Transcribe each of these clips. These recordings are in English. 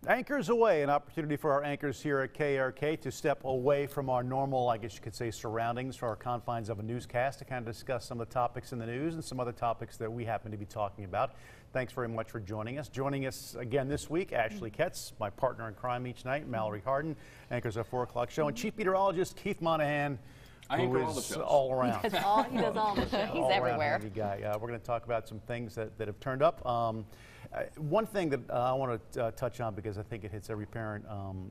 Anchors away, an opportunity for our anchors here at KARK to step away from our normal, I guess you could say, surroundings, for our confines of a newscast, to kind of discuss some of the topics in the news and some other topics that we happen to be talking about. Thanks very much for joining us. Joining us again this week, Ashley Ketz, my partner in crime each night, Mallory Harden, anchors our 4 o'clock show, and Chief Meteorologist Keith Monahan, who is all around. He does all the shows. He's everywhere. Guy. We're going to talk about some things that have turned up. One thing that I want to touch on, because I think it hits every parent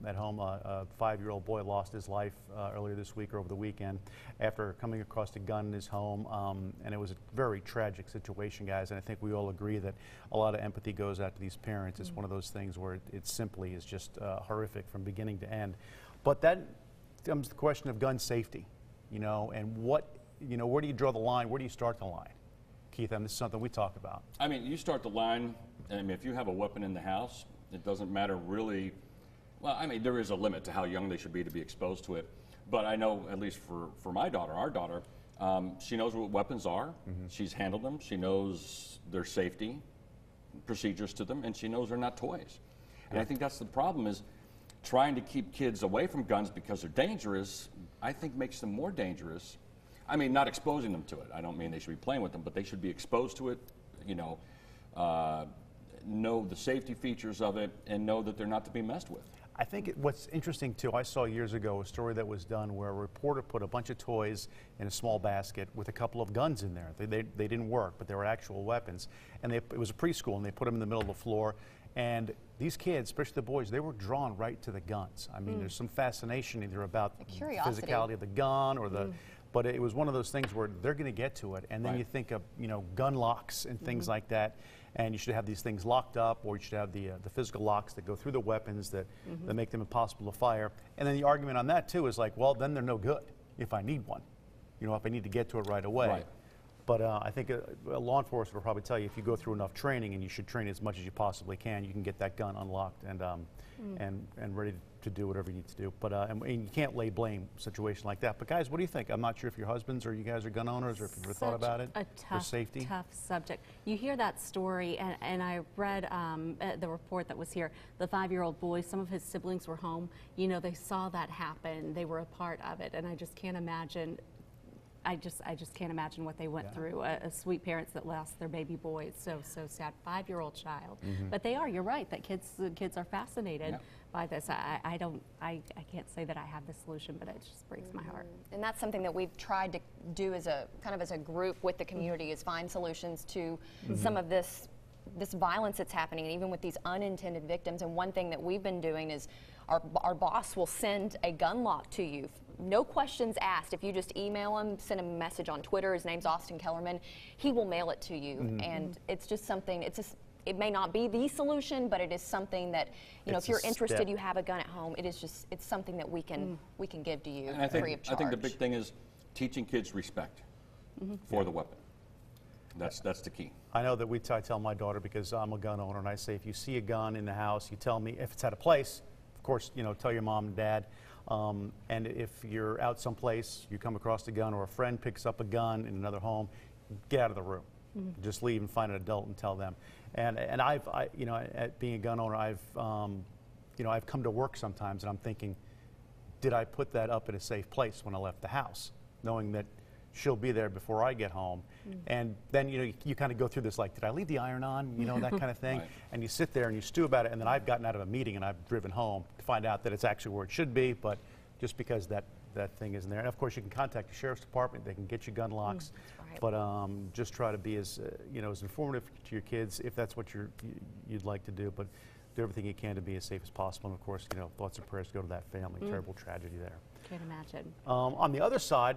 at home. A 5-year-old boy lost his life earlier this week or over the weekend after coming across a gun in his home, and it was a very tragic situation, guys, and I think we all agree that a lot of empathy goes out to these parents. It's one of those things where it simply is just horrific from beginning to end. But that comes to the question of gun safety, and where do you draw the line? Where do you start the line? Keith, and this is something we talk about. I mean, you start the line, if you have a weapon in the house, it doesn't matter really. Well, I mean, there is a limit to how young they should be to be exposed to it. But I know, at least for my daughter, our daughter, she knows what weapons are. She's handled them. She knows their safety procedures to them, and she knows they're not toys. And I think that's the problem, is trying to keep kids away from guns because they're dangerous, I think makes them more dangerous. I mean, not exposing them to it. I don't mean they should be playing with them, but they should be exposed to it, know the safety features of it, and know that they're not to be messed with. I think what's interesting, too, I saw years ago a story that was done where a reporter put a bunch of toys in a small basket with a couple of guns in there. They didn't work, but they were actual weapons. And it was a preschool, and they put them in the middle of the floor. And these kids, especially the boys, they were drawn right to the guns. I mean, there's some fascination either about the physicality of the gun or the... But it was one of those things where they're going to get to it, and then you think of gun locks and things like that, and you should have these things locked up, or you should have the physical locks that go through the weapons that make them impossible to fire. And then the argument on that too is like, well, then they're no good if I need one, if I need to get to it right away. Right. But I think a law enforcement will probably tell you if you go through enough training, and you should train as much as you possibly can, you can get that gun unlocked and ready to do whatever you need to do. But and you can't lay blame a situation like that. But guys, what do you think? I'm not sure if your husbands or you guys are gun owners, or if you've ever thought about it. For safety. Tough subject. You hear that story, and I read the report that was here. The 5-year-old boy, some of his siblings were home. They saw that happen. They were a part of it, and I just can't imagine. I just can't imagine what they went through. A sweet parents that lost their baby boy. It's so sad. 5-year-old child. But you're right, that kids are fascinated by this. I can't say that I have the solution, but it just breaks my heart. And that's something that we've tried to do as a group with the community, is find solutions to some of this violence that's happening, and even with these unintended victims. And one thing that we've been doing is our boss will send a gun lock to you. No questions asked. If you just email him, send him a message on Twitter, his name's Austin Kellerman, he will mail it to you. And it's just something, it may not be the solution, but it is something that, if you're interested, you have a gun at home, it's something that we can give to you free of charge. I think the big thing is teaching kids respect for the weapon. That's the key. I know that I tell my daughter, because I'm a gun owner, and I say, if you see a gun in the house, you tell me. If it's at a place, of course, tell your mom and dad. And if you're out someplace, you come across a gun, or a friend picks up a gun in another home, get out of the room. Just leave and find an adult and tell them. And at being a gun owner, I've come to work sometimes, and I'm thinking, did I put that up in a safe place when I left the house, knowing that she'll be there before I get home? And then you kind of go through this, like, did I leave the iron on, that kind of thing. And you sit there and you stew about it, and then I've gotten out of a meeting and I've driven home to find out that it's actually where it should be, but just because that thing isn't there. And of course, you can contact the sheriff's department. They can get you gun locks. But just try to be as as informative to your kids, if that's what you'd like to do. But do everything you can to be as safe as possible. And of course, thoughts and prayers go to that family. Terrible tragedy there. Can't imagine. On the other side,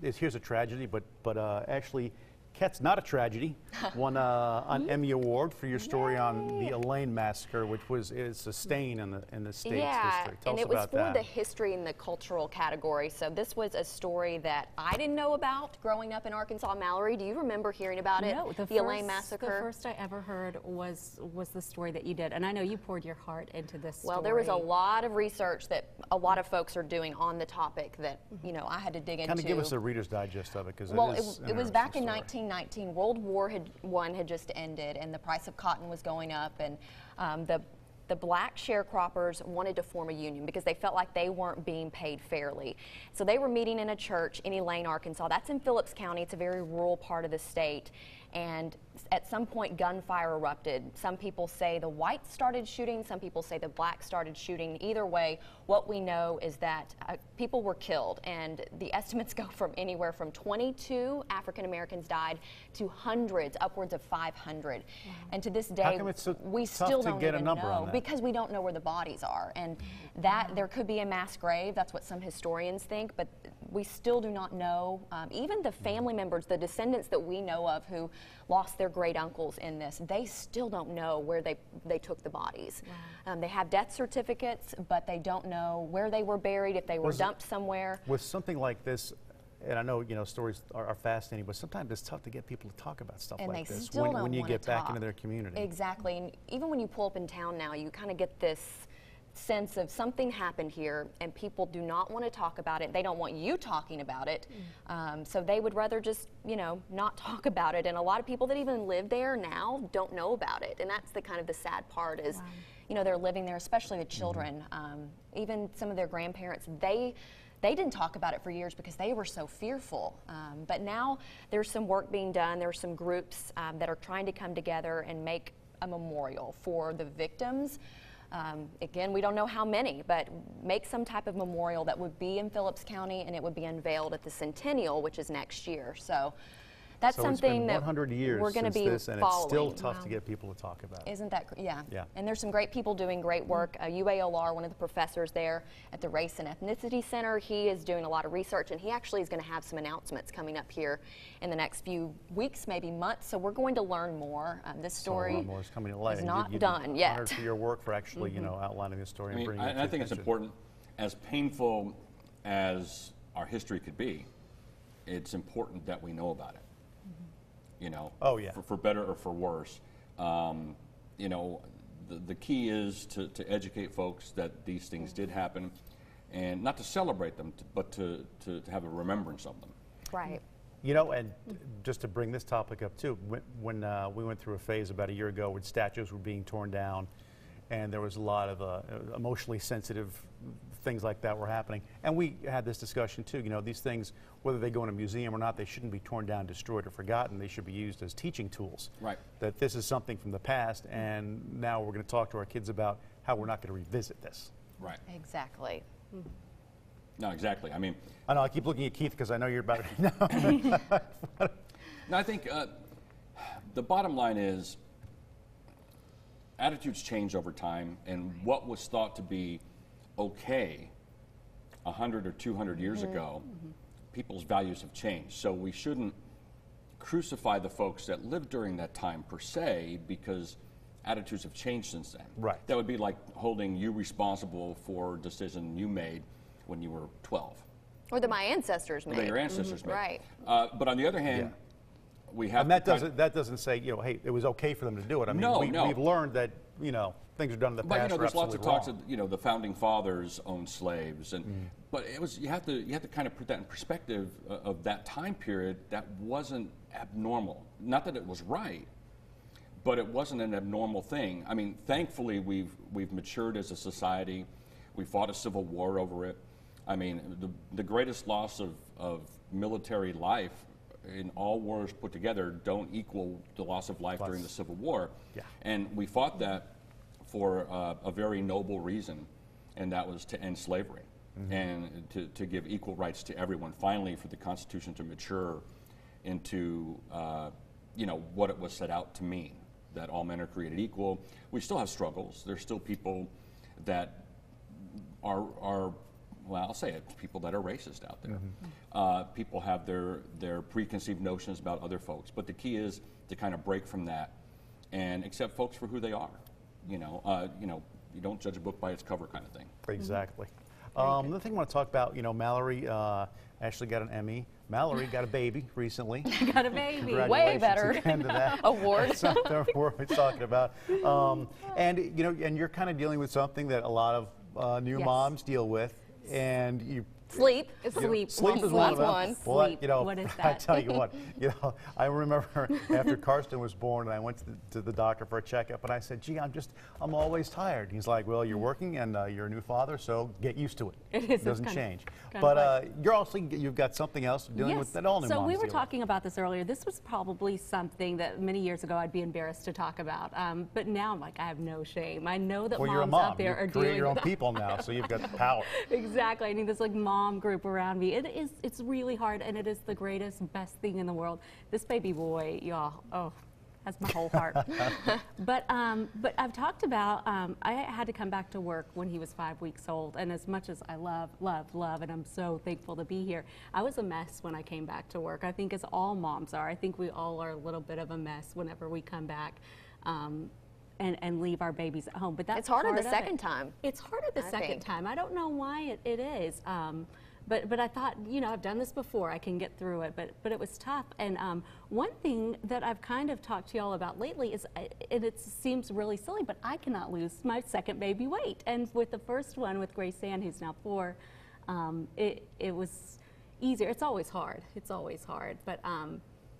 here's a tragedy, but actually, Ketz, not a tragedy, won an Emmy Award for your story on the Elaine Massacre, which is a stain in the state's history. Tell us about that. And it was for the history and the cultural category. So this was a story that I didn't know about growing up in Arkansas. Mallory, do you remember hearing about it? No, the Elaine Massacre. The first I ever heard was the story that you did, and I know you poured your heart into this story. Well, there was a lot of research that a lot of folks are doing on the topic that I had to dig into. Kind of give us a Reader's Digest of it, because it was back in 1919. World War I had just ended, and the price of cotton was going up, and the the black sharecroppers wanted to form a union because they felt like they weren't being paid fairly. So they were meeting in a church in Elaine, Arkansas. That's in Phillips County. It's a very rural part of the state. And at some point, gunfire erupted. Some people say the whites started shooting. Some people say the blacks started shooting. Either way, what we know is that people were killed. And the estimates go from anywhere from 22 African Americans died to hundreds, upwards of 500. Wow. And to this day, how come it's so we tough still to don't get even a number know on that? because we don't know where the bodies are. And that there could be a mass grave. That's what some historians think. But we still do not know. Even the family members, the descendants that we know of who lost their great uncles in this, they still don't know where they took the bodies. Wow. They have death certificates, but they don't know where they were buried, if they were dumped somewhere. With something like this, and I know stories are fascinating, but sometimes it's tough to get people to talk about stuff like this when you get back into their community. Exactly, and even when you pull up in town now, you kind of get this sense of something happened here and people do not want to talk about it. They don't want you talking about it. So they would rather just, not talk about it. And a lot of people that even live there now don't know about it. And that's the kind of the sad part is, they're living there, especially the children. Even some of their grandparents, they didn't talk about it for years because they were so fearful. But now there's some work being done. There are some groups that are trying to come together and make a memorial for the victims. Again, we don't know how many, but make some type of memorial that would be in Phillips County, and it would be unveiled at the Centennial, which is next year. So that's something that 100 years we're going to be this, and following. it's still tough to get people to talk about. Isn't that, yeah. Yeah. And there's some great people doing great work. UALR, one of the professors there at the Race and Ethnicity Center, he is doing a lot of research, and he actually is going to have some announcements coming up here in the next few weeks, maybe months. So we're going to learn more. This story is coming to light. is not done yet. Honored for your work for actually, outlining this story and bringing it to I think it's attention. important, as painful as our history could be, it's important that we know about it. Oh, yeah. For better or for worse. The key is to educate folks that these things did happen, and not to celebrate them, but to have a remembrance of them. Right. And just to bring this topic up too, when we went through a phase about a year ago when statues were being torn down, and there was a lot of emotionally sensitive things like that were happening. And we had this discussion too, these things, whether they go in a museum or not, they shouldn't be torn down, destroyed, or forgotten. They should be used as teaching tools. Right. That this is something from the past, and now we're going to talk to our kids about how we're not going to revisit this. Right. Exactly. No, exactly. I mean, I know, I keep looking at Keith because I know you're about to No, I think the bottom line is attitudes change over time, and what was thought to be okay 100 or 200 years ago, people's values have changed. So we shouldn't crucify the folks that lived during that time per se, because attitudes have changed since then. Right. That would be like holding you responsible for a decision you made when you were 12. Or that my ancestors made. That your ancestors made. Right. But on the other hand, we have and that doesn't say, hey, it was okay for them to do it. I mean, we've learned that, things are done in the past. But there's lots of talks wrong. of the founding fathers owned slaves, and but it was you have to kind of put that in perspective of that time period. That wasn't abnormal. Not that it was right, but it wasn't an abnormal thing. I mean, thankfully we've matured as a society. We fought a civil war over it. I mean, the greatest loss of military life in all wars put together don't equal the loss of life during the Civil War. Yeah. And we fought that for a very noble reason, and that was to end slavery and to give equal rights to everyone. Finally, for the Constitution to mature into what it was set out to mean, that all men are created equal. We still have struggles. There's still people that are well, I'll say it, people that are racist out there. People have their preconceived notions about other folks, but the key is to kind of break from that and accept folks for who they are. You don't judge a book by its cover, kind of thing. Exactly. Another thing I want to talk about, Mallory actually got an Emmy. Mallory got a baby recently. Got a baby. Way better. Again to that. Award. That's not the award we're talking about. And you're kind of dealing with something that a lot of new moms deal with, and you Sleep. Sleep. Sleep is Sleep. one of them. One. Well, Sleep. you know, What is I that? tell you what, I remember after Karsten was born, and I went to the doctor for a checkup, and I said, "Gee, I'm always tired." He's like, "Well, you're working, and you're a new father, so get used to it. It is. It It's doesn't kind of- change." kind of But you've got something else dealing with that all new So moms we were deal with. talking about this earlier. This was probably something that many years ago I'd be embarrassed to talk about. But now I'm like, I have no shame. I know that Well, moms you're a mom. out there You are create dealing your own with people now, so you've got the power. Exactly. I need this like mom group around me. It's really hard, and it is the greatest, best thing in the world. This baby boy, y'all, has my whole heart. But I've talked about, I had to come back to work when he was 5 weeks old, and as much as I love, and I'm so thankful to be here, I was a mess when I came back to work. I think as all moms are. I think we all are a little bit of a mess whenever we come back. And leave our babies at home, but that's It's harder part the of second it. time. It's harder the I second think. time. I don't know why it is, but I thought, I've done this before. I can get through it, but it was tough. And one thing that I've kind of talked to y'all about lately is, and it seems really silly, but I cannot lose my second baby weight. And with the first one, with Grace Ann, who's now 4, it was easier. It's always hard. But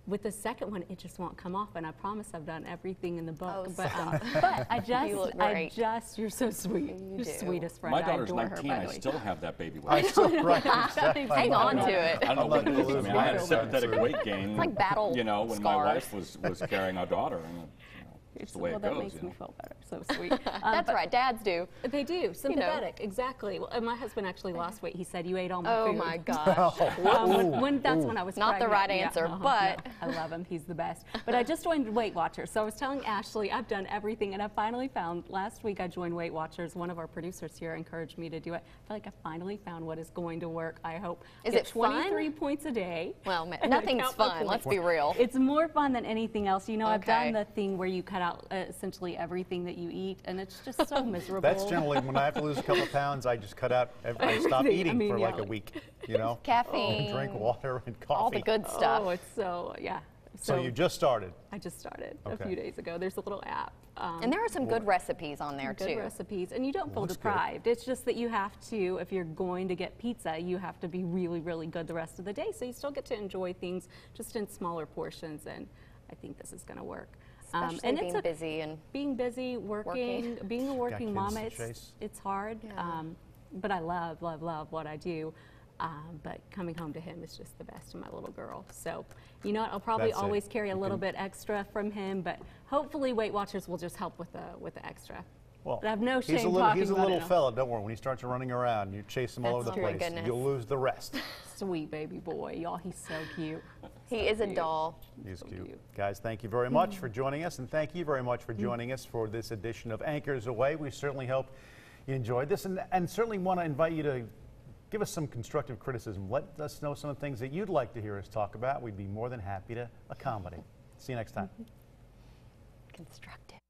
with the second one, it just won't come off, and I promise I've done everything in the book. Oh, but You look great. you're so sweet. You You're do. sweetest friend. My I daughter's adore 19. her, by I the way. still have that baby I weight. still, right, exactly. Hang on to it. I don't know what it is. I mean, I had It's sympathetic weight gain. It's like battle when my scars. wife was carrying our daughter, and it's the way well, it that goes. makes me feel better. So sweet. That's right. Dads do. They do. Sympathetic. Exactly. Well, and my husband actually lost weight. He said, "You ate all my Oh food." my gosh. That's when I was Not the pregnant. right Yeah, answer, no, but- no, I love him. He's the best. But I just joined Weight Watchers. So I was telling Ashley, I've done everything, and I finally found, last week I joined Weight Watchers. One of our producers here encouraged me to do it. I feel like I finally found what is going to work, I hope. Is Get it fun? 23 points a day. Well, And I nothing's count my fun. Let's points. be real. It's more fun than anything else. I've Okay. done the thing where you cut out essentially everything that you eat, and it's just so miserable. That's generally when I have to lose a couple of pounds, I just cut out, I stop Everything. eating I mean, for yeah, like a like- week, Caffeine. and drink water and coffee. All the good stuff. Oh, it's so, yeah. So you just started. I just started Okay. a few days ago. There's a little app. And there are some good recipes on there good too. recipes, and you don't feel looks good. deprived. It's just that you have to, if you're going to get pizza, you have to be really, really good the rest of the day. So you still get to enjoy things just in smaller portions, and I think this is going to work. Especially and being it's busy and being busy, working, being a working kids mom. to It's chase. hard, Yeah. but I love what I do. But coming home to him is just the best, and my little girl. So, you know what? I'll probably That's it. always carry a You little can- bit extra from him, but hopefully Weight Watchers will just help with the extra. Well, But I have no shame he's a little, talking he's a about little it. fella, don't worry. When he starts running around, you chase him all over That's the true. place. Goodness. You'll lose the rest. Sweet baby boy, y'all. He's so cute. he is a doll. He's So cute. cute. Guys, thank you very much for joining us, and thank you very much for joining us for this edition of Anchors Away. We certainly hope you enjoyed this, and certainly want to invite you to give us some constructive criticism. Let us know some of the things that you'd like to hear us talk about. We'd be more than happy to accommodate. See you next time. Constructive.